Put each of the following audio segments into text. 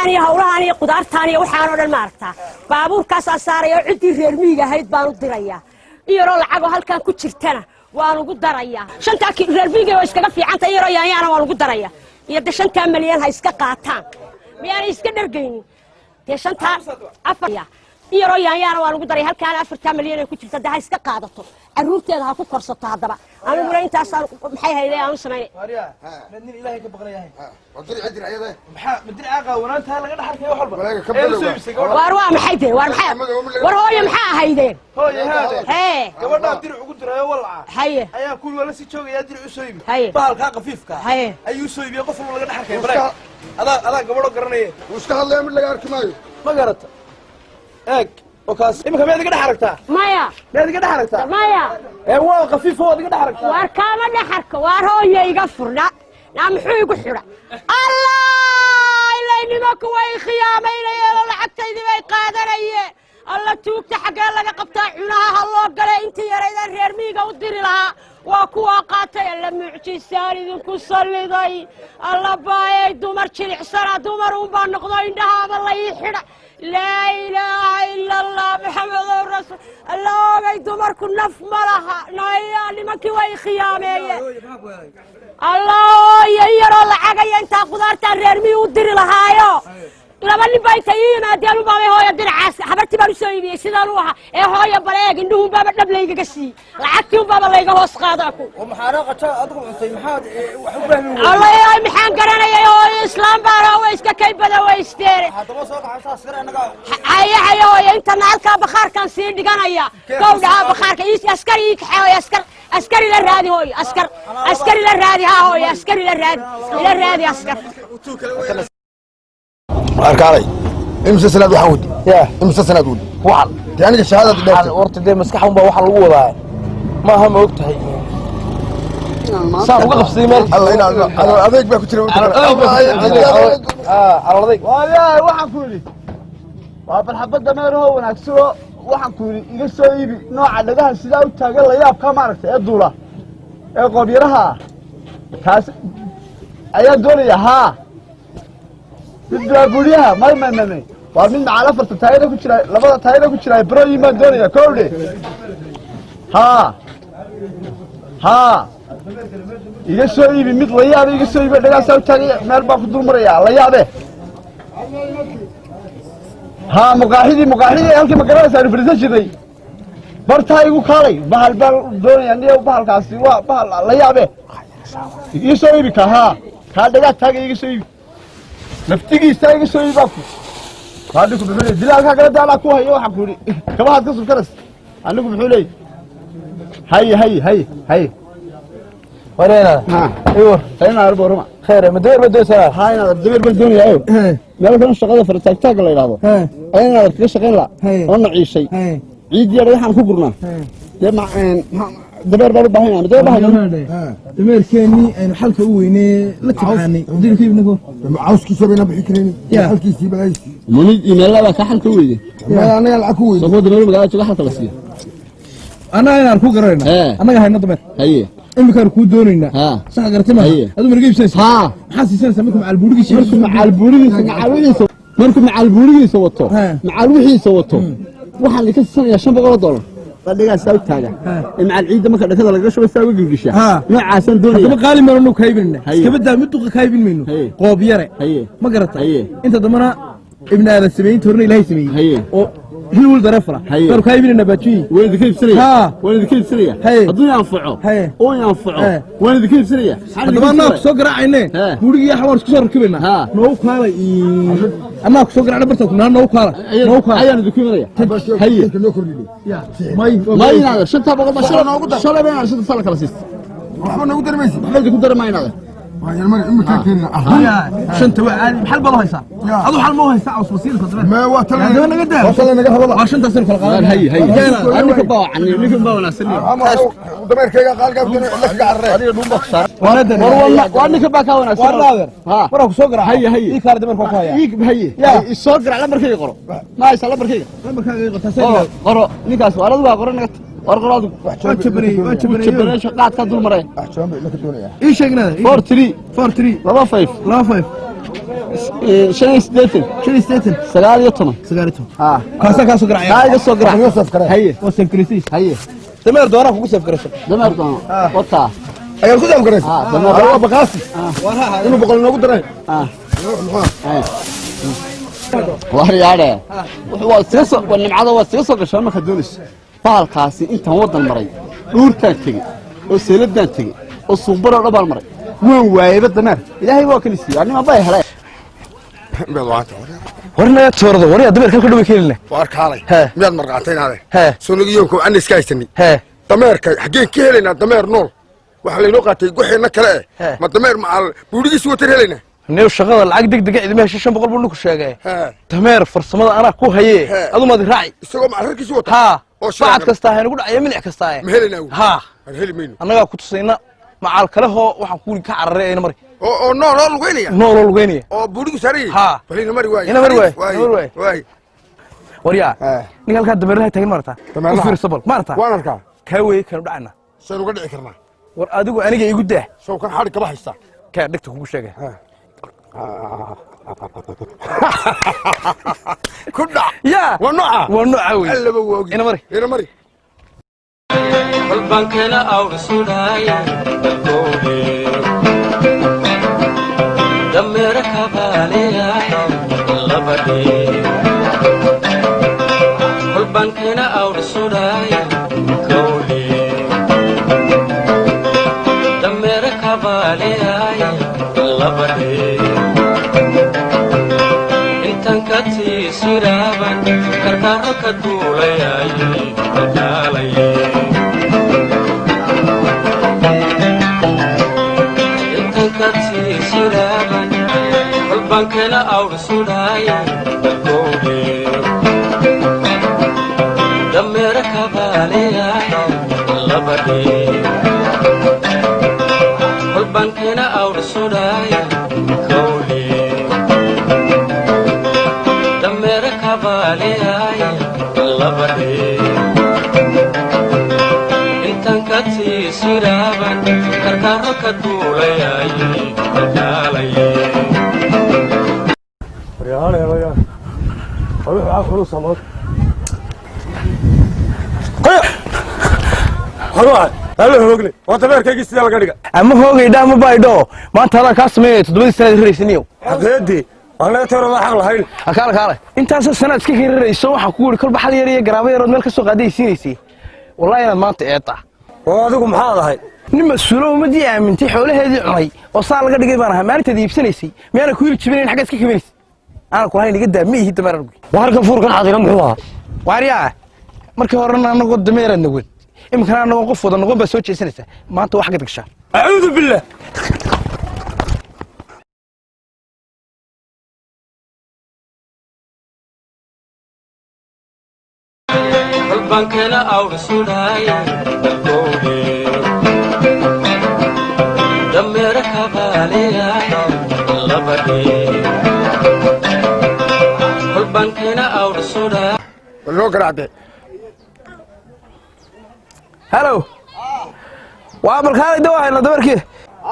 beerahani hawlahani qudaartani waxaan oo dhan ma aragtaa baabuurkaas saarayo cidii reer miyiga ahayd baan u dirayaa iyaro lacag halkan ku jirtana waan ugu darayaa shanta reer miyiga oo iskaga fiicanta iyaro yaanyana waan ugu darayaa iyo 5 milyan ha iska qaataan miyaan iska dhargeynin de shanta afaya iyaro yaanyana waan ugu darayaa halkan 4 milyan ay ku jirta ha iska qaadato aruurteeda ha ku korsato hadaba anigu intaas maxay hayday aan sameeyay mariya madin ilaahay ka baqlayahay wadri cidri ayada madin aaqa wanaanta laga dhaxarkay wax walba war waa maxay de war maxay war hooyo maxay haydeen hooyo haade gabadha dir ugu dirayo walaa haye ayaa ku wala si joogaya dir u sooyib haye bahalka qafiifka haye ayuu sooyib qof laga dhaxarkay baray ada gabadho garanay iska hadlay mid laga arkimaayo ma garata eeg وكاس إمك ما يدك دحركتا مايا ما يدك دحركتا مايا هو خفيف هو يدك دحركتا واركام دحرك وارهو يغفرنا نعم حيق حرا الله إلا إني ما كوي خيامين يا لعبتيدي ما يقادريه الله توقت حق الله قبطع عناها الله قال انت يا ريت الرير ميغا وديري لها وكوا قاتل لما معجسان idinku saliday الله باي دمر جلعسنا دمر وبان نقضوا عندها الله يحرق لا إله إلا الله محمد رسول الله باي دمر كنا في ملها نايا لما كوي خيامي الله ييرو العقاي انت قدرت الرير مي وديري لهايو لما اللي بايتينا ديالو بابا هويا درعاس حبرتي بانو سويبي سيدان وها اي هويا بلايق اندهون بابا دبليغا كسي لعقتي بابا ليغا هوس قاداكو ومحارقه ادخل انتي محاد وحبه الله يا محان قرانيا هويا اسلام بارا ويسكا كيبدا ويستيري هذا سوق عسى اسكر انغا هيا هيا هويا انت نالكا بخار كان سي دغانيا قودها بخاركا عسكري كحاوي عسكري للرادي هويا عسكري للرادي ها هويا عسكري للرادي عسكر أركالي إمسى سنة وحود يا إمسى سنة ود وحل يعني الشهادة دي ورت دي مسكحهم با waxa lagu wadaa ma aha ma ogtahay saan uga qabsay meel الله ينعم انا adeeg baa ku jira adeeg waa waxaan ku yiri waa barxabada meero wanaagsan waxaan ku yiri iga soo iibi nooca dhagaha sida u taagan la yaab ka maaragtay ee duula ee qoobiraha kaas ayaa doonaya ha بدبوليها ما ومن على فرت تايره كجرا لبدا تايره كجرا برو ما دونيا كودي ها iga soo iibi mid la yaab iga soo iibi dhagaa soo taagay meel baa ku dulmaraya la yaabe ha muqaaxidii halkii magaranaysa rifrisa jiray bartaa igu kaalay bahal doonaya niyo bahalkaasi waa bahal la yaabe iga soo iibi ka dhagaa taagay iga soo iibi نفتيجي استاجي شوي باكو هاديكم بحولي دلال كذا دلال كوه يو حكوري كم هاد قصب كرس عندكم بحولي هاي ورينا ايوه هنا اربع رمى خير مدير سنه هاي انا الدبير بالدنيا ايوه مالك انا شغاله في التاج لا يراهو انا كل شغاله انا عيشي عيد يا waxaan ku gurnaa ma دبير بارو باهينا دبير دبير كيني aynu xalka u weynee la taxaanay dirka ibnago عاوسكي سبينا بحكرين حلكي سي بلاي منيد إيميلا بس حلك ويدي انا العكوي صبود دبير مقالة شو حلك بس انا ku garayna anaga hayna dabeer haye imika ku doonayna sax gartay ma adu markay ibsaysa maxaa siisanaysa markuu macal buurigiisa wato macal wixiisa wato waxaan ka siisanayaa $500 fadhiga soo taaga macal ciida marka dhakada laga shubo saaga gilgisha noocaasan doonaya hadaba qaali marno kaybinna iska badaa mid duqa kaybin mayno qoob yare ma garata inta damana ibn aadam sameeyay torna ilaahay sameeyay oo hilul darafra kar kaybinna baajii وين ذكيب سريع هذول ينفعوا او ينفعوا وين ذكيب سريع hadaba anaa ku soo garaacayne gurigii xawar isku soo rakibina noo kaalay anaa ku soo garaacna barta noo kaalay ayaan ذكيبaya haye ما ينادى شنطه بقول ما شاء الله نوقد شلون بين شنطه صار كلا سيس waxba nagu darmaysi maxay ku darmaynaada waayo mar imika keenna shanta waa caadi maxal baa haysa adu xal ma haysa aws wasiil fadlan ما وصل naga daa وصل naga hadala waa shanta sir kala qaadan هي annika baacan ninka baawana saliim dameerkayga qaalka la gaarray adiga dhumba ku saar waladan waa ninka baa ka wanaagsan waladan fara ku soo garaa هي ii kaar dameerka ku haya ii soo garaa lambarkayga qoro ma haysa lambarkayga qoro ninkaas waaladu waa qoran naga warqoradu wajabari shaqaad ka dul maray axjoom la ka doonaya ii sheegnaa 43 43 25 شن سقال يطمن ها كاسو قرعي هاي قصو قرع هي وسن كريسيس هي دمر دورا كوكو سف قرش دمر دون وطا ayaa ku damqaray دمر waa baqaasi inuu boqol noogu daray وهرياده wuxuu siiso wanimcada waa siiso gasho marka doonis baalkaasi inta wadan maray dhuurta tagay oo seeladan tagay oo suuqbaro dhabaal maray waan waayay dameer ilaahay waa kalisi anima bay helay warna toorada wariya dameerka ka dhaw keenle waar kaalay miyaad marqaataynaade he suuligiyoonku aan iska haysanay he dameerka xageen ka helaynaa dameer nool waxa laynoo qaatay guxeena kale ma dameer macal buurigiisu wata helaynaa neew shaqada lacag degdeg idmaha 500 buu ku sheegay dameer farsamada ana ku haye adu ma raaci isagoo macarkiisu wata ha oo saacad kasta hayna ku dhacay milic kasta ma helaynaa ha heli mayno anaga ku tusayna macal kale ho waxaan ku ka carareeyna mari oo nool lugeynaya nool lugeynaya oo buurigu saaray ha balina mari waay ina mari waay wariya ninka halka dameeraha tagin marta u fiirsabal marta waan arkaa ka weey kan dhacna saan uga dhici karnaa war adigu aniga igu daa soo kan xarig kaba haysta ka dhigta kugu sheegay كنا يا ونوعه alla ba woogi ina mari qalbankana awrsuudaya dalkoobe dameera kabaaleya labadhe qalbankana awrsuudaya kowle dameera kabaaleya labadhe siraban karkaro ka duulayay dadaalay intan ka siraban qalbankana awrsuudaya dalkoobe dameera kabaaleya labadhe qalbankana awrsuudaya kowle intan ka siraban karkaro ka duulayay dadaalay هلا هوغلي وتباركي سيده laga dhiga ama hoogayda ama baydho maanta hada ka sameeyay 7 sanad reesiniyo hadeedi ana toro waxa lahayn akaal intaas sanad iska hirayso waxa ku wuri kolba xal yar iyo garaabo yar oo meel ka soo qaadaysiinaysi wallahi inaad maanta eeta oo adigu maxaa ahay nin mas'uulo umadii aamintay xoolaheedii cunay oo saa laga dhigay baan ahaa maalinta iibsanaysay meena ku yiri jibinayn xagga iska kibaysay aan ku hayn iga daamiyay dameeran warka fuurkan xadina muxuu ahaa wariya markii horena anagu dameeran nagud imkana anagu qof wada noqon ba soo jeesanaysa maanta wax ka digshaa a'uudu billah qalbankana awrsuudaya dalkoobe dameera kabaaleya labadhe qalbankana awrsuudaya loo garaacday hello waa balkaalay dawaa dabarkii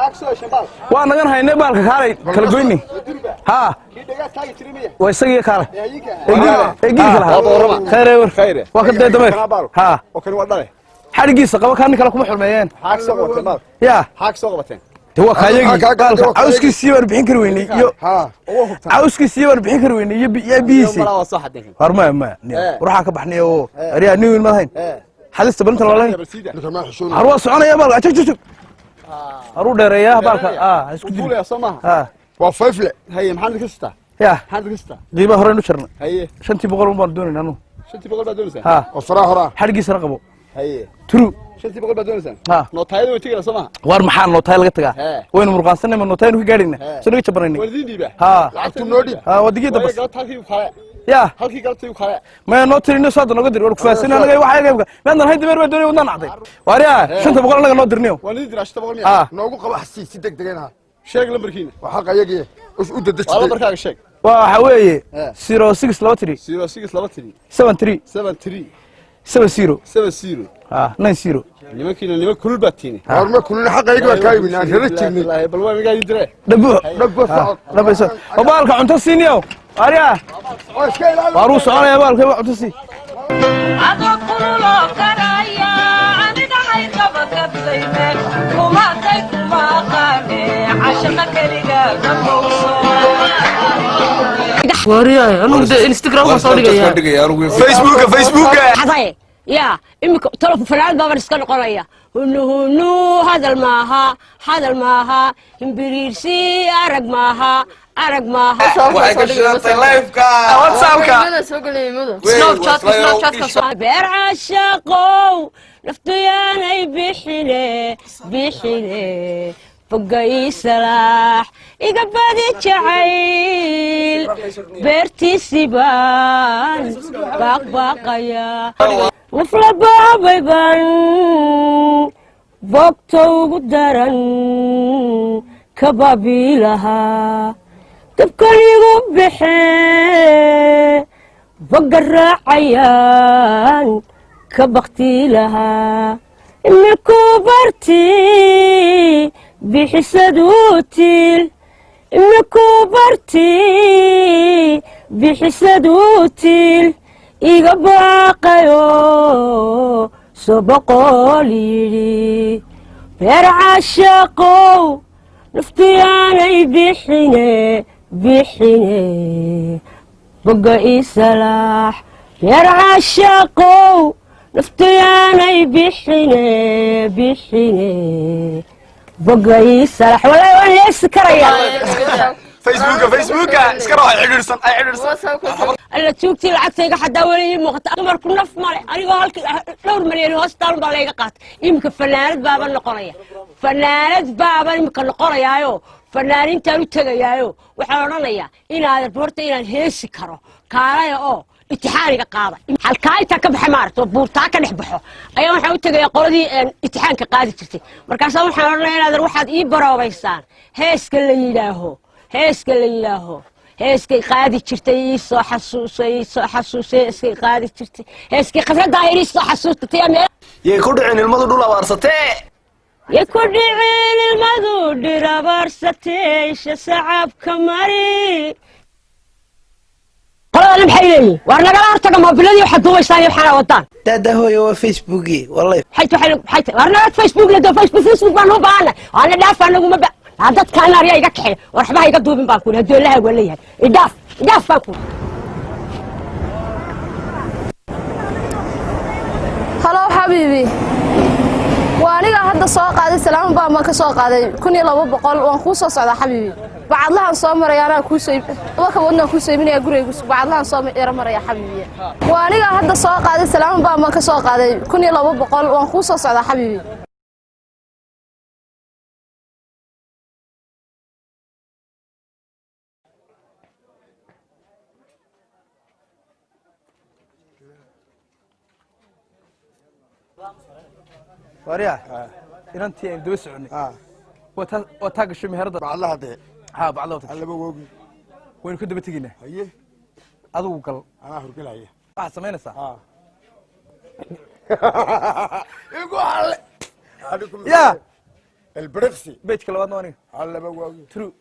aksoo shabaal waa nagan haynay baalka kaalay kala goyni ha kii dhagaa taagi jirimiya way isagii kaalay eegiga khayr waa ka dameer ha oo kan waa dhale xarigiisa qaba kan kala kuma xurmeeyeen haag soo qabateen maal ya haag soo qabateen waa kaayagi baalka awskiisii baan bixin kar weynay iyo ha oo hubta awskiisii baan bixin kar weynay iyo biisi horma ma ruuxa ka baxnay oo ariya nin ma hayn halista barinta loolan arwa soconaya baalka ajaj aru dheereeyaa baalka isku duulaya Soomaa ha waa fayfle haye maxaad ka sita ya maxaad ka sita qiimaha hore u jarnay haye 500 baan doonayna anu 500 baa doonaysaa ha oo faraha hora xarigiisa qabo haye turu 500 baa doonaysaa ha nootaayada way tigala Soomaa war maxaa nootaay laga tagaa waynu murqaansanay ma nootaaynu ka gaadhina soo naga jabarnay wadiin diiba ha lacagtu noo dhib ha wadigida bas halkii u kale ya halkii galtay u kale ma noo tirino soo noga dir war ku faasin anaga waxa ay gaabka meedan hayd meer baa doonay wadaan acday wariya 500 anaga noo dirniyo waa nidin dirashta 500 noogu qabo xasiis si degdegayna sheeg lambarkiina waxa qayagii u dadajay lambarkaaga sheeg waxa weeye 0623 0623 73 73 70 70 90 nimankiina niman kulul baa tiini horma kulul xaqayga baa kaa yimid aan rara jirnay wallaahi bal waa migaa idire dhabo socod baalka cunto siiniyow ariya waaruu soconaya baalka cunto sii adoo kululoo karaya aniga haykaba kabsayme kumaatay kumaaqaane cashaqa keliga damowso wariyahay anugu de Instagram ma soo dhigaya Facebook حضاي يا إمك تلف فلان بابا نسكن قرية هنو هذا الماها إمبريرسي أرق ماها سناب شات بير عشاقو نفتياني بيحيني فقاي سلاح إقبادي جعيل بيرتي سيبان باقيا وفلا بابيبان بوقتو قدران كبابي لها تبكن يقبحي فقر عيان كبختي لها إنكو برتي بحسدوتيل إنكو برتي بحسدوتيل إيغا باقيو سبقولي بير عشاقو نفتياني بيحيني بقى سلاح بير عشاقو نفتياني بيحيني بقى سلاح والله وانا يسكريا فيسبوك اسكر واحد عدرسن اي عدرسن alla joogtii lacagtayga xadaa weli muuqata amarku naf male anigoo halka dhowr malyan hoostaan baa layga qaatay imika fanaanad baaba noqonayaayo fanaanintaan u tegayaayo waxaan odhanayaa inaad horta inaan heesi karo kaalaya oo imtixaaniga qaada halkaa intaa ka baxa maaragta oo buurtaa ka dhex baxo ayaa waxaan u tegayaa qoladii imtixaanka qaadi jirtay markaasaa waxaan odhanayaa inaad waxaad ii baroobaysaan heeska la yidhaaho heeskay qaadi jirtay soo xasuusay heeskay qaadi jirtay heeskay khasrada ay soo xasuustay yey ku dhicin ilmadu dhul abaarsatee shacab kamari qolada maxay leeyihiin waar nagala hortaga moobiladii waxaad duubaysaan iyo waxaana wadaan daada hooyo waa facebooki wallahi maxay waar naga facebook baan u baahana waana dhaaf anaguma dadka anaariya iga kaxee warxbaha iga duubin baan kuuli hadduu allaha waa leeyahay idhaaf baan kuuli halo xabiibi waa aniga hadda soo qaaday salaam baa ma ka soo qaaday 1200 waan ku soo socdaa xabiibi bacadlahan soo maraya anaa ku soo waka wadna ku soo iibinaya guriga bacadlahan soo maraya xabiibi waa aniga hadda soo qaaday salaam baa ma ka soo qaaday 1200 waan ku soo socdaa xabiibi wariya inantii aan daba soconay waa taa gashay meherada baclaha de baclaha laba woogi waynu ka daba tegaynaa haye adigu gal anaa hurgalaya waxaad samaynaysaa igu hale ya البريكسي bejka labaadna aniga على بواقي true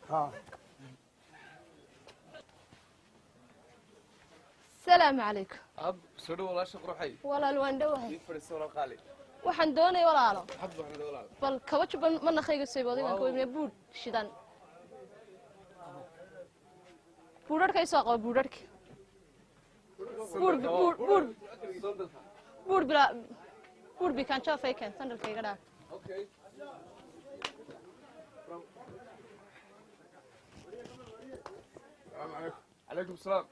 السلام عليكم أب سودو ولا شق روحي ولا الواندوه يفرس ولا قالي waxaan doonay walaalo حد بحنا ولا bal kaba juban ma naqayga soo boodin aan kooyay buud shidan buudarka ay soo qabo buudarka buud bila buud bi kan jaa faykan sandalkayga dhaa okay السلام عليكم عليكم السلام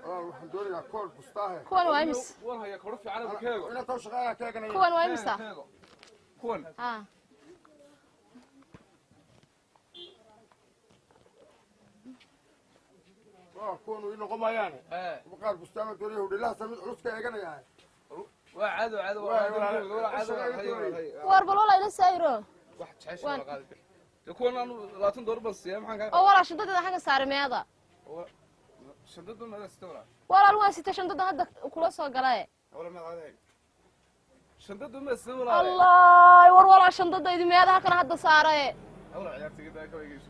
waxaan doonayaa kool bustaahe kuwan waa imis kuwan haya kor fiican oo keego ina taw shaqada keeganaya kuwan waa imisa kuwan ha kuwan uu noqon maayaan qaar bustaama doonaya hudhilaha samid culus ka eeganaya waa caado war bal wala ila sayro wax jecesha wala qaali kuwan aanu 20 dollar bas siyaa maxaan ka oo wala shadada xaga saarmeeda shadadu ma sita wala wala waa sita shadada hadda kula soo galay wala ma caday شنطة ما السنة ولا الله والله شنطة دي ميادها كان هذا صاره والله عيارتي كده كويس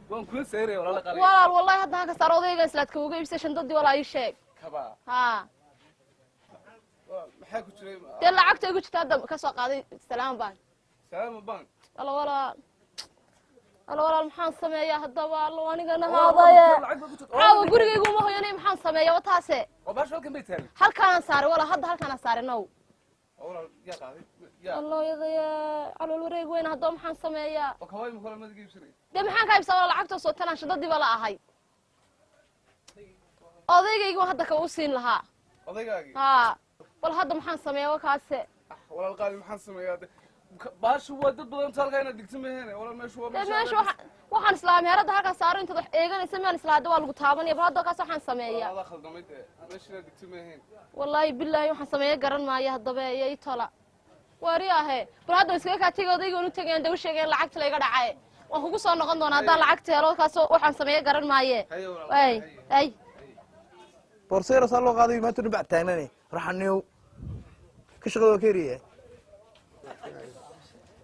وان كل سيري ولا قليل والله هذا هكا صار odayga islaadka uga iibsay shandadii wala ay sheeg كبا ha maxaa ku jiray dee lacagta igu jirta hadda ka soo qaaday salaam baan salaam baan wala maxaan sameeyaa haddaba allo anigana haadaye caawa gurigaygu ma hoyanay maxaan sameeyaa wataase oo baash halkan bay taagay halkaan saaray wala hadda halkaan saaray now wala yaa qaaday yaa allo yadaya calool wareeg weyn haddaba maxaan sameeyaa oo kaway ma kala mad giibsanay dee maxaan ka iibsadaa lacagta soo talaan shadadii bala ahay odaygaygu hadda ka u siin lahaa odaygaagi ha wal hadda maxaan sameeyaa wakaase wala qaali maxaan sameeyaa baashu waa dad badan talka inaad digto meehane wala meeshu waa meeshu waxaan islaam heerada halka saaro inta wax eeganaysa maan islaada waa lagu taabanaya bal hadda kaas waxaan sameeyaa wala khaldamay meeshu inaad digto meehane wallahi billahi waxaan sameeyaa garan maayo haddaba ay tola wariyahe bal hadda iskaga ka tagay odayga uu tagay daw sheegay lacagta la iga dhacay waan kugu soo noqon doonaa hadda lacagta helo kaas waxaan sameeyaa garan maayo ay borsayra soo loo qaaday maanta dhinac taagnane raxaniyo ka shaqada kariye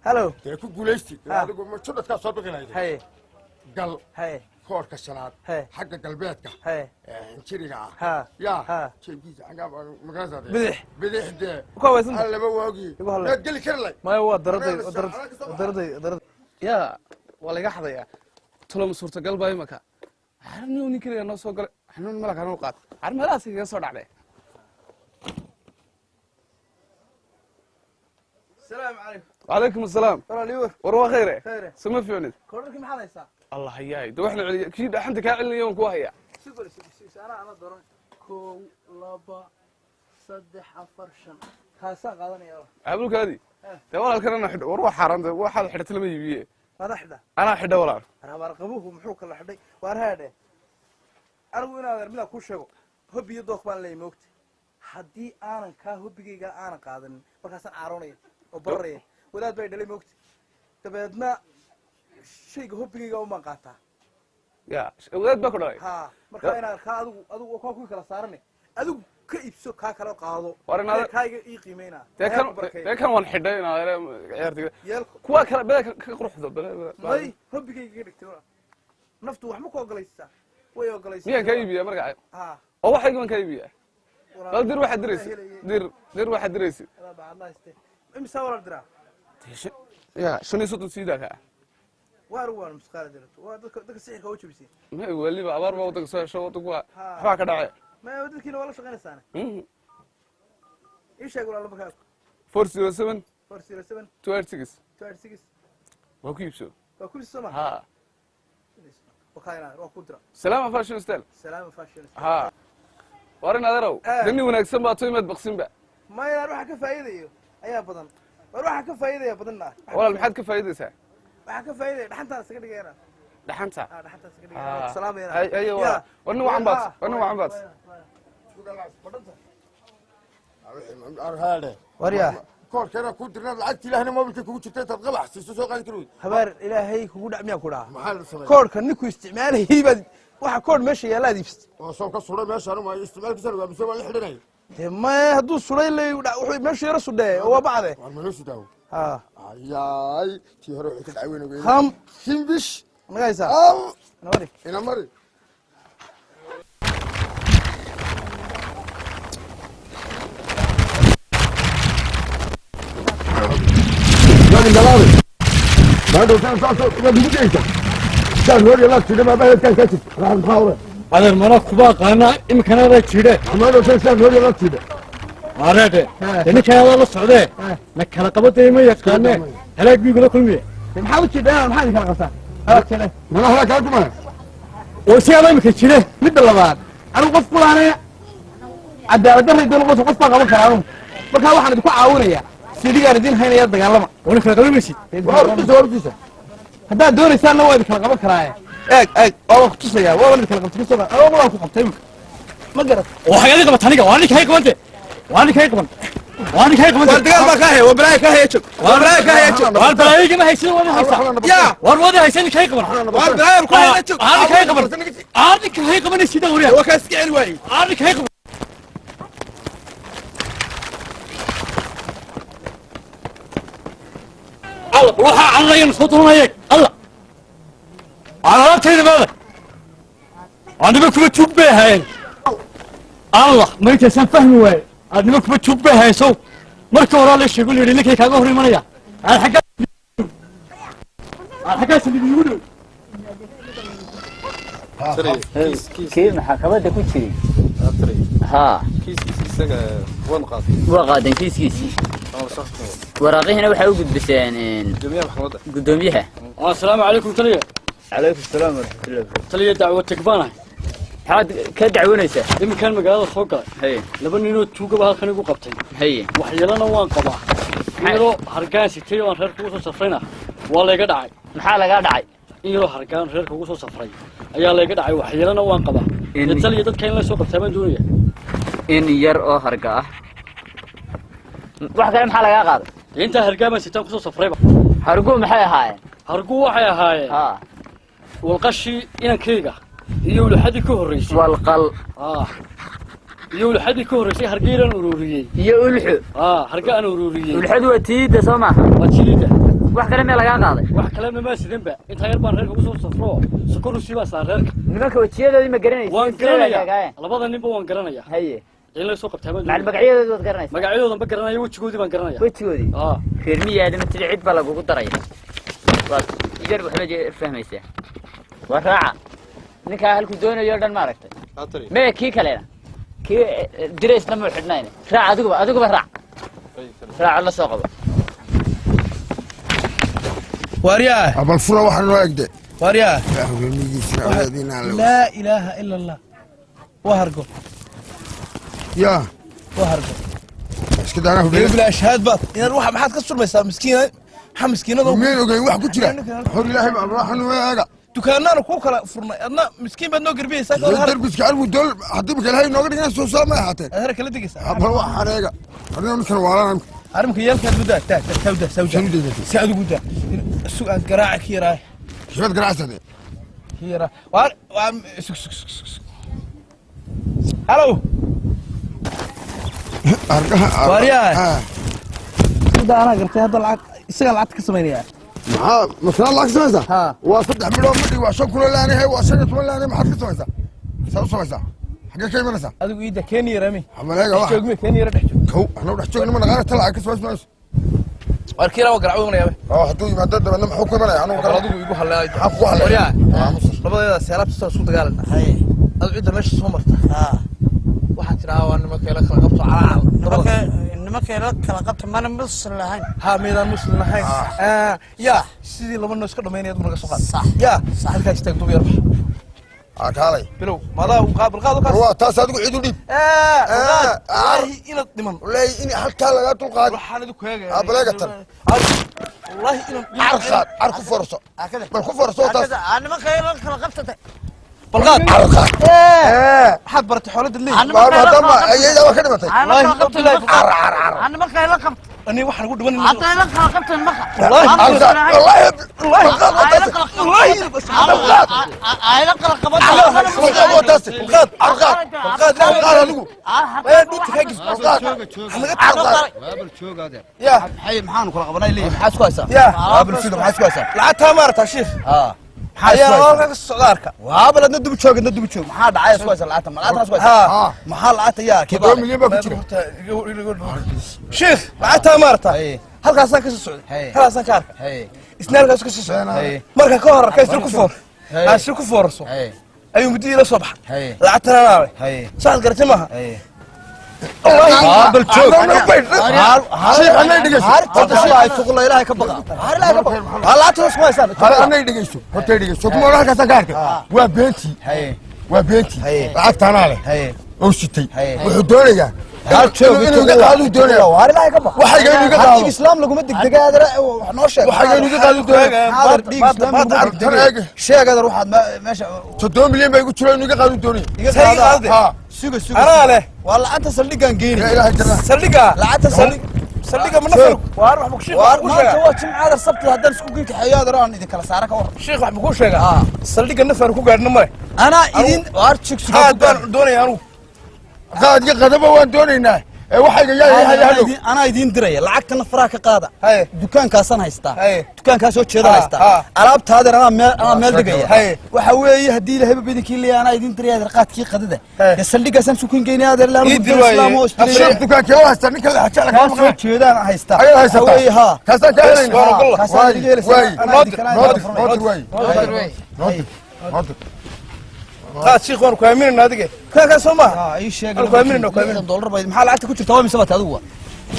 hello dee ku guulaysti adigu ma judadkaa soo bixi lahayd haye gal haye koorka shanaad haye xagga galbeedka haye injiriga ah ha yaa jeebkiisa xaggaa magaasade bidix bidixdee ku waysan allaba waagi waad geli kari lay ma waa daraday yaa waa laga xadaya tulama suurtagal baa imaka arniyo nin kaliya noo soo galay xanuun malak anuu qaad armeelahaas iga soo dhacday السلام عليكم وعليكم السلام والله ليور وروا خيره خيره سما فيونid كورك ما حديثا الله هياي دو احنا كيد انت كا عليون كو هيا سيقول انا دورن كو لبا صدح افرشن هاسا قادنيا عبلك هذه ده والله كان حد وروح حرام واحد حدت لما يبيه هذا حدا انا حدا والله انا برقبوه محو كلا حدي وار هذا انا وين ملا ku sheego hobiyo doq baan leey moogtay hadii aanan ka hobigayga aanan qaadan markaas aan aaroonay oo barray wadaad bay dhalay moogtay tabeedna shayga hobigayga uma qaata ya wadaad ba ku dhalay ha marka inaan ka adigu ka ku kala saaranay adigu ka iibso ka kala qaado warna kayga ii qiimeena kan waan xidhayna ciyaartiga kuwa kala bada ka quruxdo may hobigayga dhigtay naftu wax ma ku ogolaysaa way ogolaysaa miyaa ka iibiyaa marka ha oo waxa iiban ka iibiyaa bal dir waxa diraysi dir waxa diraysi الله يستر امسا ولا درا يا شنو صوت سيدا كا وار مسقال درت ودك سيخ او جبسي ما ولي بابار ما ودك سو شو ودك waxba ka dhacay ما ودكينا wala shaqeynaysan ايش اقول الله بكاك 407 407 26 26 وكيبسو وكل سما ها وكاينا وكدرا سلام فاشن ستايل سلام فاشن ها warina darow dani wanaagsan baa tooyimad baqsin ba ما يروح ka faa'iideeyo ayaa badan waxa ka faa'iideeyo badanna walaal maxaad ka faa'iideysaa waxa ka faa'iideeyo dhaxanta iska dhigayna dhaxanta dhaxanta iska dhigayna salaam ayo wana wacan baad arhaade wariya koorkana ku dirna lacagti ilaahna mobilka kugu jirtay tad qabax siiso soo qaadi karo habar ilaahay kugu dhacmiya ku dhaha maxaa la sameeyay koorka ninku isticmaalayay bad waxa koor meesha yaala diibst oo soo ka suray meeshaan ma isticmaalkiisa waa mise waa la xidhanay ma hadduu suray leey wuxuu meesha yara sudhee oo bacde war ma soo daawo ha ayaay tii hore wixii ka dhacay weyn kham simbish nagaysa nabadi ina mari يعني دلالي ما عنده كان صار ما بيجيك كان هو يلا تشيله ما بعد كان كاتب راح نحاوره هذا المرض كبار قانا يمكن هذا تشيله ما عنده كان هو يلا تشيله عرفت لأن كان هذا الصعودة نكلا قبضة ما يكانه هلاك بيقول كل مية محاول تشيله محاول كان قصة هلاك تشيله ما هلاك هاكم وشيء هذا يمكن تشيله مد الله بعد أنا وقف كل أنا عدا ده يدور وقف وقف قبل كلامه بكرة واحد يكون عاونية سيدي قاردين هنا يرد قلما وانا في القلب مشي هذا دوري سنة وايد كلا قبل كرايه اك والله خصوصا والله كلا قبل خصوصا أنا والله في قبتين ما قرأت وحاجة قبل ثانية وانك هيك وانت وانك هيك وانت وانك هيك وانت والدقال ما كاهي وبراي كاهي يشوف وبراي كاهي يشوف والبراي ما هيسين وانا هيسا يا والوضع هيسين هيك وانت والبراي كاهي يشوف عارك هيك وانت عارك هيك وانت سيدا وريا وكاسكي الواي عارك هيك الله روح الله ينصوت هيك الله على راتي ماذا أنا بكم تشوبه هاي الله ما يتسم فهمي واي أنا بكم تشوبه هاي سو مركب ورا ليش يقول لي لك هيك أقهر المنيا الحاجات اللي بيقولوا كيف محاكمة ده كوتشي ها وقادن كيس وراقي هنا waxay u gudbiseen gudoomiyaha السلام عليكم تلية عليكم السلام ورحمة الله تلية دعوة تكبانة حاد كدعونيسا إما كان مقالة فوقها هي لبني نو توقع بها خلينا قبطين هي وحيلنا وان قبا يلو هرقان ستي وان رير كوسو سفرينا والله يقدعي maxaa laga dhacay يلو هرقان رير كوسو سفري ayaa la yaqdacay waxyeelana waan qabaa taliya dadka in la soo qabtaa baan doonaya in yar oo harga ah wax kale maxaa laga qaaday inta harga ma sitaan ku soo safrayba hargu maxay ahaayeen hargu waxay ahaayeen ha walqashi inankeyga iyo ulxadi ka horeysay walqal iyo ulxadi ka horeysay hargeyran ururiyay iyo ulxu harga aan ururiyay ulxadu waa tiida soo maaha waa tiida wax kale ma laga qaaday wax kale ma sidanba inta yar baan reerka ku soo safro sokor si baa reerka nimanka wajiyadoodii ma garanaysaa waan garanayaa labada ninba waan garanayaa haye in la soo qabtaa maal magacyadooda waad garanaysaa magacyadooda ma garanayo wajigoodii baan garanayaa wajigoodii reermiyaada ma tiri cid baa lagugu daraya waa ijar waxba fahmaysaa waa raaca ninka halku doonayo dhan ma aragtay ma kii kalena kii direysna ma xidhnayn raac adiguba raac la soo qabo واريا أبل فرا واحد نواجده واريا لا إله إلا الله وهرقو يا وهرقو بس كده أنا هدي بلا أشهاد بط إن الروح ما حد كسر مسا مسكينة مسكينة ضو مين وجاي واحد كتير حر الله ما راح نواجه دكاننا كوكلا فرنا أنا مسكين بدنا قربيه ساكن الهرب بس كعلم ودول حتى بكلهاي نقدر ناس توصل ما حتى هذا كله تجلس أبل واحد حريقة أنا مثلا ورانا عارف كيال كان بدا سودا سعد بدا السوق قراعة كيرا شو قراعة هذه كيرا وام الو واريا هذا انا قلت هذا العقد يسال العقد كسمينيا ما مثلا الله كسمينها وصدح مليون مدي وعشان كل اللي انا هي وعشان ولا انا ما حد كسمينها سوسا حاجه كيف منسى ادو ايده كيني رمي عملها واحد جوجمي كيني رد كو احنا ودح جوجنا من غير طلع كسمينها واركيرا وقرعونا يا حدوي ما دد بنا محكم انا يعني قرادو يغو حلاي حق وحلا وريا لبدayda seelabta soo dagaalna hay adu cid meesha soo marta waxa tiraa waa nimanka la kala qabto calaal nimanka la kala qabto mana muslim lahayn ha meedan muslim lahayn ya sidii laba noo iska dhameeyay marka soo qaad ya halka istaag dub yar akaalay bilow madaa u qaabal qaado ka waa taas adigu cid u dhib wallahi ila dhiman wallahi in halka laga dulqaad waxaan idu kueegay abaleegatan wallahi ila arqad arku forso bal ku forso taas nimanka la kala qabto balqaad waxaad bartay xoolada leey ma ayada waa ka dhimatay wallahi qabto nimanka la qabto أنا واحد أقول دمني حتى لا خلقت المخ والله يا حي محان كل قبنا لي حاس كويسة يا قبل سيدو حاس كويسة لعتها مرة شيخ حيا والله الصغارك وقبل ندب تشوق محاد عايز كويسة لعتها لعتها كويسة محل لعتها يا كبار شيخ لعتها مرة halkaasaan ka soo socday halkaasaan ka arkay isna halkaas ka soo socday marka ka hor kaysir ku foor aasir ku foorso ayuu muddo ila soo baxay lacagtana naaday saad garatay maaha bal joog sheekh anay dhigayso horta sida ay tuqla ilaahay ka baqa lacagta soo haysan anay dhigayso horta dhigayso kuma halkaasaan ka arkay waa beenti lacagtana leh oo sitay wuxuu doonayaa islaam laguma degdega noo sheegsheegada ruuxaad meesha 7 milyan bay igu jiraan iga qaadu doonaya anaa leh waa lacagta saldhigaan geeni saldhiga lacagta saldhiga ma nafar maanta waa jimcaada sabtida haddaan isku geyn kaxeeyaad aan idin kala saara ka war sheekh wax makuu sheega saldhiga nafar ku gaadhna male anaa idin waar jigsugaad baan doonaya anugu qaadka qadaba waan doonaynaa waxayga yaa أنا يدين دري لعقتنا فراك قاعدة دكان كاسن هيستا دكان كاسو تشيدا هيستا ألعبت هذا أنا مال دقيقة وحوي هدي له بدك اللي أنا يدين دري هذا القات كي قدده يسلي قسم سكون جيني هذا لا الإسلام أشوف دكان كي واحد استنى كله حكى لك كاسو تشيدا أنا هيستا أيوه هيستا وي ها كاسن كاين نادر قاد شيخ وأنا كامين نادر كذا سوما أي شيء أنا كامين دولار بايد محل عتك كنت توامي سبت هذا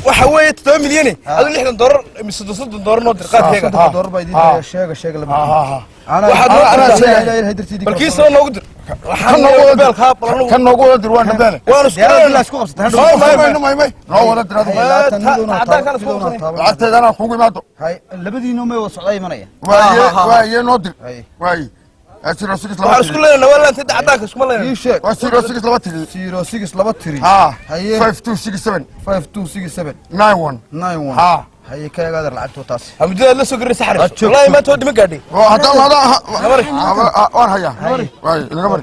وحوي 3 مليون هذا اللي $10 $6 نادر قاد هيك دولار بايد الشيء لما أنا بالكيس أنا أقدر كان نقول أدري وانا دانا وأنا سكران لا سكوب ما نقول أدري عدت أنا أخوي ما تو هاي اللي بدي نومي وصعي منايا واي نادر واي أسير راسك وحش كلنا ولا أنت عداك اسم الله يشك وأسير راسك لبتري 06 لبتري هي 5267 5267 91 هي كي قادر لعبته تاس حمد الله سكر سحر والله ما تودي مقعدي هذا وين هيا واي الغمر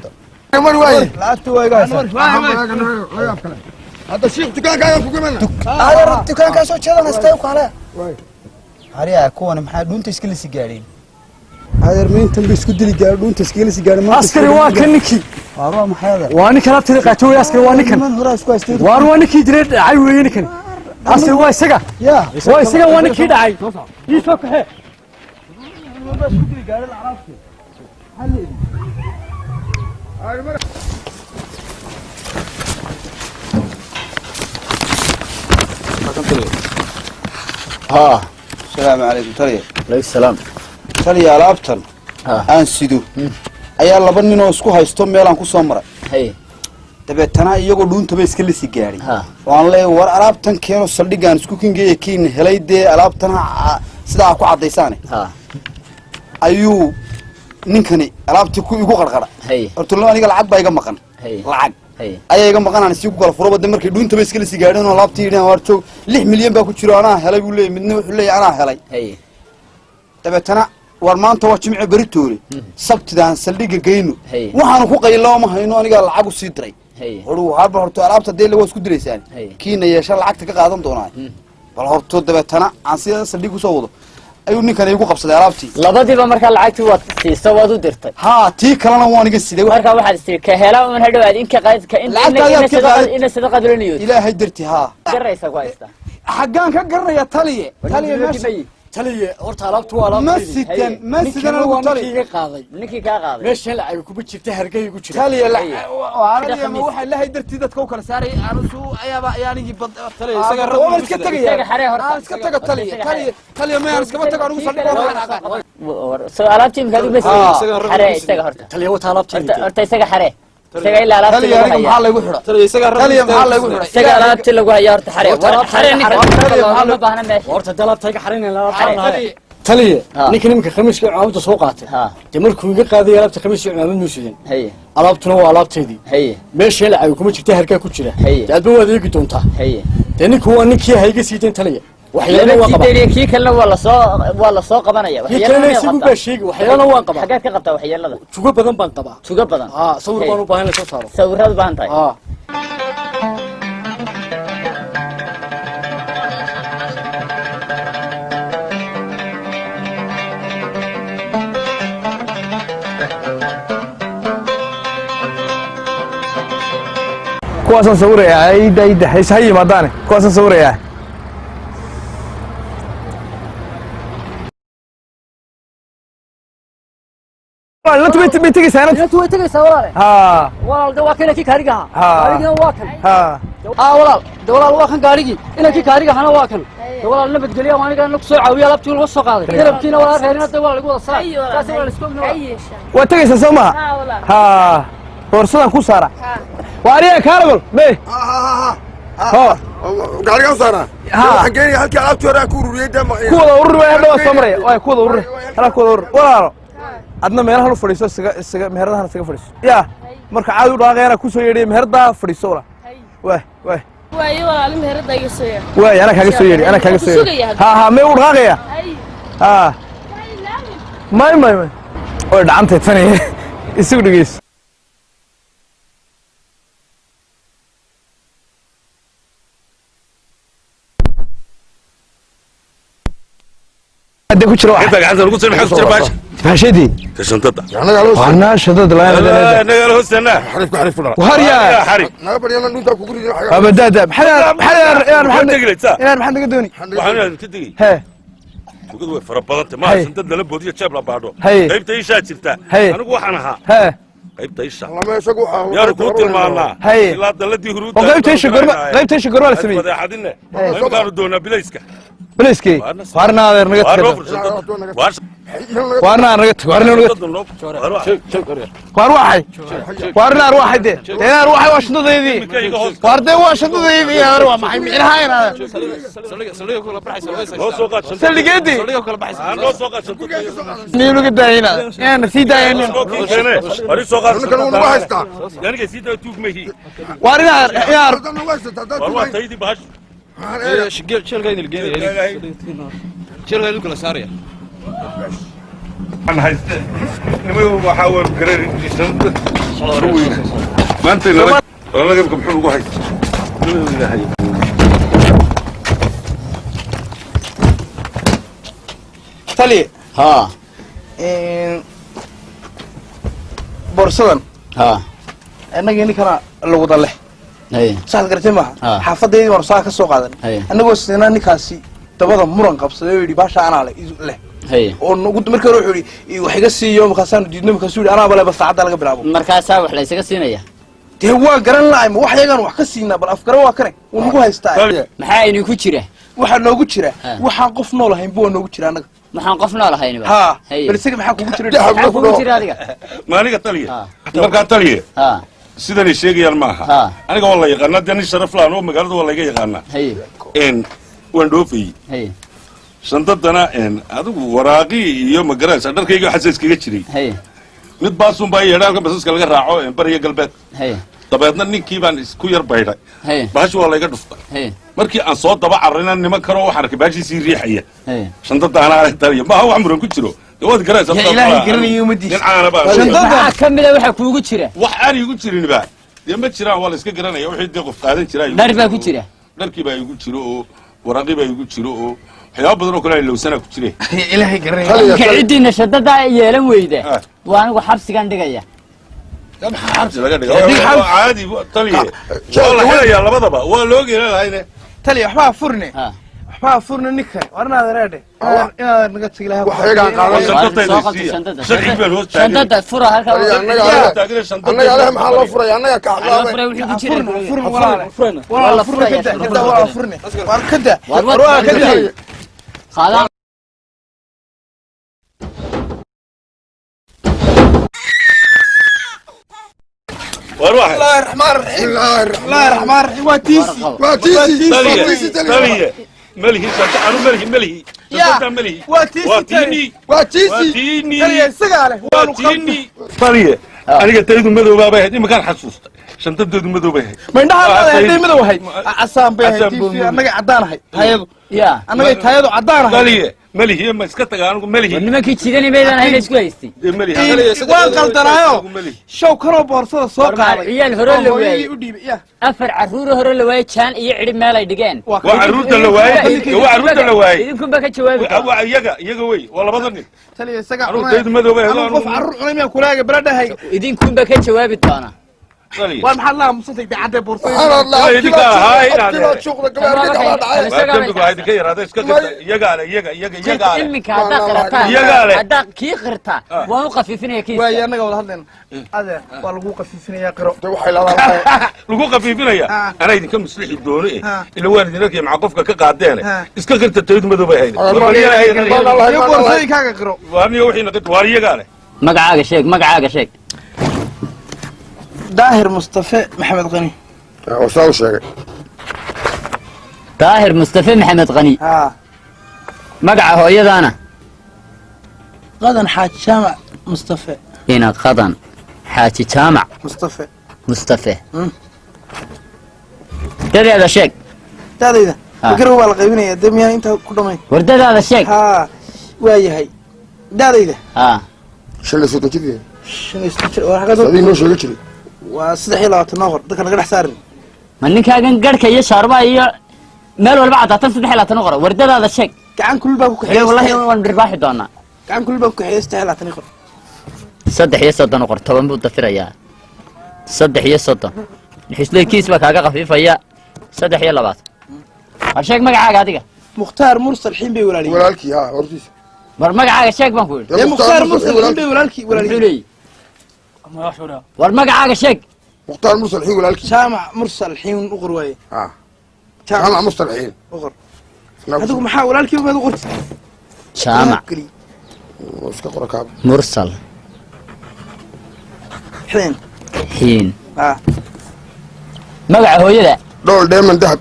الغمر واي لعبته واي قاعد هذا شيخ دكان كاي فوق منه هذا الدكان كاي سو جدان استايق عليه هريا كون maxaa dhuunta iska lisi gaareen هذا مين تنبي اسكو دلي gaar dhuunta iska lisi gaareen askari waa kaniki waa maxay hada waa nin kala tiriqaato way askari waa ninkan man hore isku haystay waa ninkii diray dhacay weeye ninkan askari waa isaga waa isaga waa ninkii dhacay ii soo kaxe isku dili gaareen arabti ها السلام عليكم ترى عليك السلام ترى alaabtan aan sido ayaa laba nin oo isku haysto meel aan ku soo maray hay dabeetana iyagoo dhuuntaba iska lisi gaaray waan leeyahay war alaabtan keeno saldhigaan isku kingeeya kiin helay dee alaabtan sidaa ku cadaysaan ayuu ninkani alaabtii ku igu qarqara horta loo aniga lacag baa iga maqan lacag ayaa iga maqan aan si ku kala furo bada markii dhuuntaba iska lisi gaareen oo alaabtii inaan war joog 6 milyan baa ku jiro anaa helay buu leeyahay midna wuxuu leeyahay anaa helay dabeetana war maanta waa jimci beritoole sabtidaan saldhiga geyno waxaan ku qaylaa ma hayno aniga lacag u sii diray horuu harba horto alaabta dee la isku direysaan kiina yeesha lacagta ka qaadan doonaa bal horto dabeetana aan si saldhig ku soo wado ayuu ninkan igu qabsaday alaabtii labadiiba marka lacagtii waad siisa waad u dirtay tii kalena waan iga siday marka waxaad istiri ka hela un hadhowaad in ka qaad ka in sadaqa duraniyo ilaahay dirti garaysa ku haysta xagaan ka garanaya taliye meesha taliye horta alaabtu waa alaabtii ma sidan ugu taliye ninkii ka qaaday meesha lacag ku jirta hargay ugu jira taliye waxa ilaahay dartii dadka u kala saaray aanu soo ayaaba ayaanigi taliye isaga rabo iska tagaya isaga xaree horta iska taga taliye ma iska taga anigu saldhigo soo alaabtii imkaadu bas xaree isaga horta taliye wata alaabtii horta isaga xaree isaga ila alaabtii lagu hayaa maxaa lagu xidha taliye maxaa lagu xidha isaga alaabtii lagu hayaa horta xaree ninka ma baahna meesha horta dalabtayga xareen taliye ninka nimanka khamiiska cimaamada soo qaatay de markuu iga qaaday alaabta khamiiska cimaamada nuusideen alaabtuna waa alaabteedii meesha lacag kuma jirta harkaa ku jira aadba waad eegi doontaa de ninku waa ninkii hayga siideen taliye waxyaalo waa qabaa kii kalena waa la soo qabanaya waxyaalo isagu baa sheegay waxyaalo waan qabaa xagaad ka qabtaa waxyaalada tuga badan baan qabaa tuga badan sawir baan u baahan la soo saaro sawirad baan tahay kuwaasaan sawirayaa ayda haysa yimaadaane kuwaasaan sawirayaa انت بتيجي سنه انت بتيجي سوالله والله ده واكن كي كاريغا كاريغا واكن والله ده والله واكن كاريغي ان كي كاريغا انا واكن والله نبد غليا وانا كان سو عاويه لابتي لو سو قاday دربkiina wala reerina ده والله lagu wasaa taas wala isku mino waa tagaysa Soomaa forsadan ku saara waariya kaalabal me gaariga saara xageeni halkii alaabtii hore ku ururiyay dama kuwada ururiyay hadda waa samray way kuwada urur hala kuwada urur walaalo adna meelaha lu fadhiiso isaga meheradahan isaga fadhiiso ya marka caad u dhaaqayna ku soo yeedhay meherada fadhiiso wala way walaal meherada iga soo yeedhay way ana kaaga soo yeedhay me u dhaaqaya may oo dhacantay tani isugu dhigeys hadda ku jiro wax inta gacanta lagu soo maxaa ku jira baash baashadii shantada anaga loo wana shadad la anaga loo sana xarif fula وهريا naga bariyana dhunta ku guri ابدا دا محمد naga dooni waxaan ka digay he ugu way farabadanta ma shantada la boodiyo jeeb la baadho qaybta isha jirta anigu waxaan ahaa he qaybta isha lama isagu waxa yar ku tilmaanaa ilaa daladii huruuda qaybta isha gorwal sameeyay fadeexadina qaybta doona bilayska bilayski warna adeer naga tagay warna naga tagay warna naga warwaxay warna arwaxay de arwaxay waa shadadaydi warde waa shadadaydi yar waa maxay micnaheena saligeedi niinu ka daayina aan si daayina bari soo qaad lagu haysta yani si daa tuug mehi warna yar warwa taydi baash شيلكا إن الجيني شيلكا يدك لساريا أنا هاي نمو بحاول قرر جسم ما أنت لا أنا جبكم حلو واحد تلي ها بورصدن ها أنا جيني كنا لو ضله saad gartay ma xaafadaydi war saa ka soo qaadan anagoo sidana ninkaasi dabada muran qabsaday oo yiri baasha ana leh oo ugu markii hore wuxuu yiri wax iga siiyo markaasaan diidno markaasuu yiri anaa bale bas saacada laga bilaabo markaasaa wax la isaga siinaya dee waa garan lahay ma wax yagan wax ka siinaa bal afkara waa kane uu nagu haystaa maxaa inuu ku jira waxa noogu jira waxaan qof nool ahayn buu noogu jira anaga maxaan qof nool ahayn ha bal isaga maxaa kugu jira maxaa kugu jira adiga ma aniga taliye markaa taliye ha sidani sheegayaan ma aha aniga waa la yaqaanaa dani sharaf laan oo magaalada waa la iga yaqaanaa waan dhoofay shandadana adigu waraaqi iyo magaraysa dharkayga xasaas kaga jiray mid baasun baa yeedhalka basaska laga raaco bariga galbeed dabeedna ninkii baan isku yar baydhay baashi waa la iga dhuftay markii aan soo daba carrayna niman kale oo waxaan arkay baashiisii riixaya shandada anaa taliya maaha wax muran ku jiro waad garaysaa ilaahay garanayo umadiis maxaa kamida waxa kuugu jira wax aan igu jirin ba dee ma jiraan waa la iska garanaya wixii dee qof qaadan jiraa dhar baa ku jira dharkii baa igu jiro oo waraaqi baa igu jiro oo waxyaabo badan oo kale lowsana ku jire ilaahay garanayo ciidina shadada yeelan weyda waa anigu xabsigan dhigaya xabsi laga dhigo caadi taliye waa la helayaa labadaba waa loo geelahayne taliye waxbaa furne waxbaa furne ninka warna adeerade inaad naga tagi lahaa wax yagaan qaadan shandada fura halka annaga leh maxaa loo furay annaga ka aqlaabay wala furne war kada war kada خلاص والواحد الله الرحمن الرحيم الله الرحمن الرحيم واتيسي تليه ملهي أنا ملهي واتيني تليه سجاله واتيني تليه أنا قلت له ماذا بابا هدي ما كان حسوس شنطة ماذا بابا من ده هدي ماذا هاي عسام بيه هدي أنا عدان هاي هايدو يا أنا قلت هايدو عدان هاي تليه ملهي ما سكت أنا ملهي إنما كيتشيدني بيدنا هاي نسكويستي ملهي وين قلتنايو شو كانوا بورصة سوق يا الهرول لواي أفر عرور هرول لواي كان يعرف ما لا يدقين وعرور لواي وعرور لواي يمكن بك جواب يجا وي والله بدني تلي سجع تيد ماذا بابا أنا قف عرور أنا ميا كلاجة برده هاي إذن كن بك جواب التانا والمحل مصدق بعد بورصة سبحان الله هاي شغل كمان هاي كير هذا اسكت يجا علمك هذا قرطان هذا كي قرطان ووقف فينا كيس ويا أنا قول هذا هذا والوقف فينا يا قرو توحي لا الوقف فينا يا أنا إذا كم مسلح الدوني اللي هو اللي نركي مع قفك كقعدين اسكت قرط تريد ماذا بهاي بورصة كذا قرو وأنا يوحي نقد واري قاله مقعاق شيك داهر مصطفى محمد غني وصاو شيء طاهر مصطفى محمد غني مقعه هو يدانا غدا حاج شامع مصطفى هنا غدا حاج شامع مصطفى تدري هذا شيك تدري فكر هو الغيبين دميان انت كدمي ورد هذا شيك وايهي داريده شل سوتو كذي شنو استشر وحاجه هذه مو شو كذي وصدحي لا تنور دك نغ دحسار ما نينكاغن غدكا iyo shaarba iyo meel walba cadatan 3 ورد هذا شيك gacan kulul baa ku kaxeeyay wallahi waan dhirbaaxi doonaa gacan kulul baa ku kaxeeyay istaahlatani qor 3 qor 10 buu dafirayaa 3 xisleekiis baa kaaga qafiifaya 3 sheeg magacaaga adiga mukhtaar mursal xiin bay walaalkii ha hortiisa war magacaaga sheeg baan ku yiri mukhtaar mursal xiin bay walaalkii war magacaaga sheeg mukhtaar mursal xiin walaalkii jaamac mursal xiin u qor waaye jaamac mursal xiin u qor adigu maxaa walaalkii uga qor jaamac iska qor kaab mursal xiin magaca hooyada dhool dheeman dahab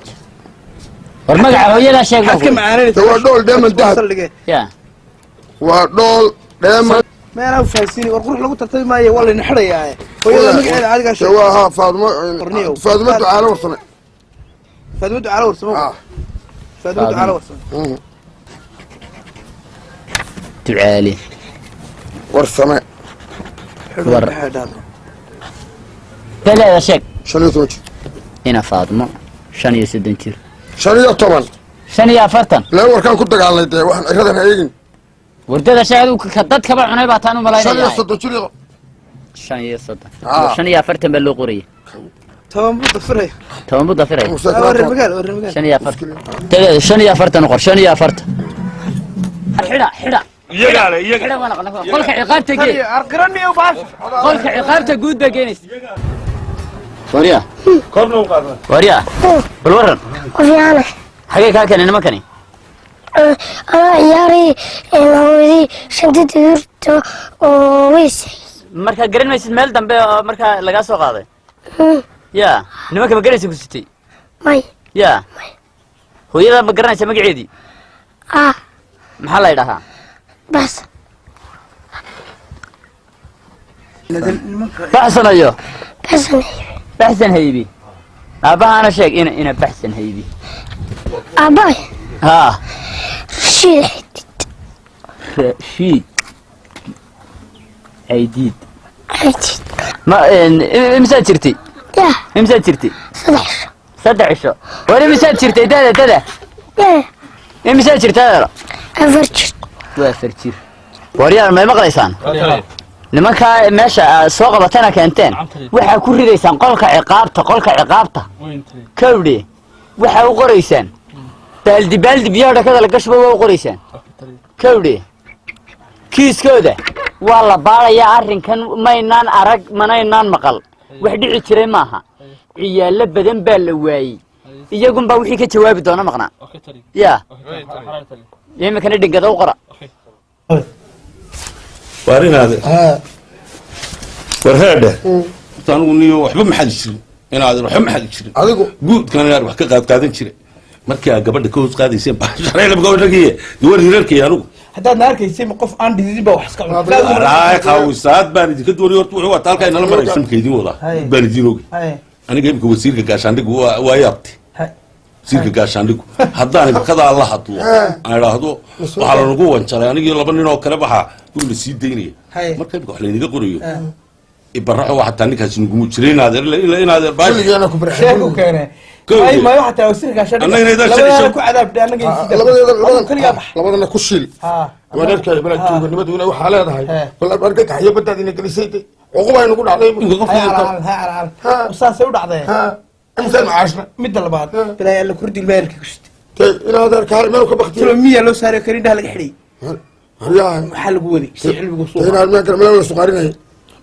war magaca hooyada sheeg baan ku macaanaysa waa dhool dheeman dahab ya waa dhool dheeman meena u faasini war qurux lagu tartay maayo wala in xirayaa hooyada magaceeda adiga sheeg waa ha faadmo ducaalo warsame faadmo ducaalo warsame faadmo ducaalo warsame ducaali warsame war تلا شك شنو توجه هنا فاطمة شن يسدن جير شن طبعا شن يا فرتن لا وركان كنت قال لي waxaan iradan eegin wardada shaadu ka dad ka bacunay baa taan u malaynaya شن يسدن شن يا فرتن baa loo qoriyay toban buu dafiray شن يا فرتن تلا شن يا فرتن qor شن يا فرتن xida iyaga wana qolka ciqaabta geey arqirani oo baas qolka ciqaabta guud ba geenis wariya korno qaadna wariya bal waran وفيانا xagee ka keenay nimankani أنا عياري هودي شنطة دورته وويس marka garan maysid meel dambe marka laga soo qaaday ya nimanka ma garanaysid ku sitay ماي ya hooyada ma garanaysid magaceedii maxaa la yidhahaa بس baxsan ayo بس baxsan haybi aabahaana sheeg ina baxsan haybi أباي ها رشيد رشيد عيديد عيديد ما امسا جرتي يا امسا جرتي 11 ولا امسا جرتي دادا يا امسا جرتي دادا أفرجر وافرجر وريال ما مقليسان nimanka meesha soo qabatana keenteen waxa ku ridaysaan qolka ciqaabta kawdhe waxa u qoraysaan baldi biyo dhakada la gashbo waa u qoraysaan kawdhe kiiskooda waa la baarayaa arrinkan maynaan arag manaynaan maqal wax dhici jiray maaha ciyaalo badan baa la waayey iyagun baa wixii ka jawaabi doona maqnaa ya imikana dhingada u qora waarinaade warheedhe anigu niyo waxba maxadi jirin inaad waxba maxadi jirin adigu guudkan inaad wax ka qaadan jiray markaa gabadha ka hoos qaadayseen baxshareelab gabadhagiye duwar hirarkay anigu haddaad na arkaysay qof aan dhididin baa wax iska cunay qaawisaad baan idinka doonay horta wuxuu wataa halkaa inala maraysa marka idin wadaa baan idin ogi aniga imika wasiirka gaashaandhigu waa yaabtay wasiirka gaashaandhigu haddaan imikadaa la hadlo aan idhaahdo waxaa lanagu wanjaray anigii 2 nin oo kale baxaa wuu la sii daynaya marka imika wax laynaga qorayo ibaraxo waxa taa ninkaas nugu jiray inaad baaligana ku barxay ku keenay ay ma waxa taa wasiirka gaashaandhigu labada ku cadaabday anaga labadana ku shil wadarkay bala joognimadu waxa leedahay bal arka kaxyo badad in galisay uquba inuu ku dhacday saasay u dhacday imsan maashna mid labaad bilaa la kurdi meelka ku shitay inaad arkaa meel ka baqtay miya loo saaray karin dhaha laga xidhay waxa lagu wadi si cilmigu soo inaad ma kar meel la suqarinay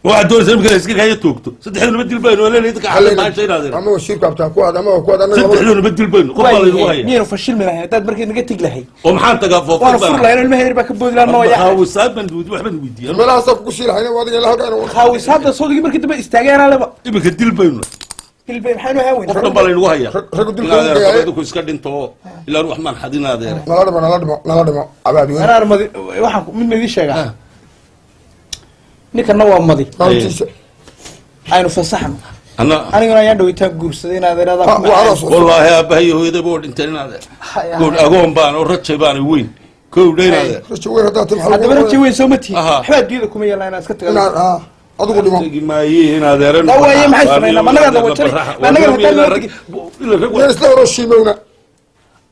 waa doon sabab kale iska kaya toogto saddexdu nabad dilbayno wala leeyahay ka ma sheeynaadeer ama wasiirka abtaa ku aad ama ku aad anaga saddexdu nabad dilbayno qof baa lagu haya niyo fashil ma lahayn dad markii naga tag lahay oo maxaan tagaa foof waa fur lahayn ilmaha yar baa ka boodlaan noo yaa khaawisaad baan duudi waxba weydiiyay meelaha saf ku shiilahayna wadiga la halkaan khaawisaad soodigi markii dambe istaageen laba ibka dilbayno dilbay maxay noo haweyn qofna baa lagu haya rag dilbayno ku iska dhinto ilaa ruux maan xadinaadeer nala dhimo abaadi anaa madi waxaan mid ma idin sheegaa ninkana waa madi aynu fasaxno aniguna ayaan dhawitaan guursaday inaad wallaahi aabahay hooyadaba oo dhinteen inaad goor agoon baan oo rajay baan weyn koowdhaynaade haddaba rajay weyn soo matii waxba adduunyada kuma yeelaa inaad iska tagado adigu dhimo maaye inaad eran waaye maxay sameynaa managa la wajay managa hataa isla horo shiimowna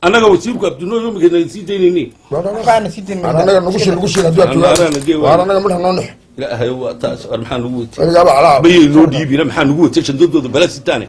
annaga wasiirku abdinoo yoomigeena sii daynayni annaga nagu shil annaga midha noo nex ilaahay waa taas war maxaa nagu watay bayay noo dhiibina maxaa nagu watay shandadooda bala sitaane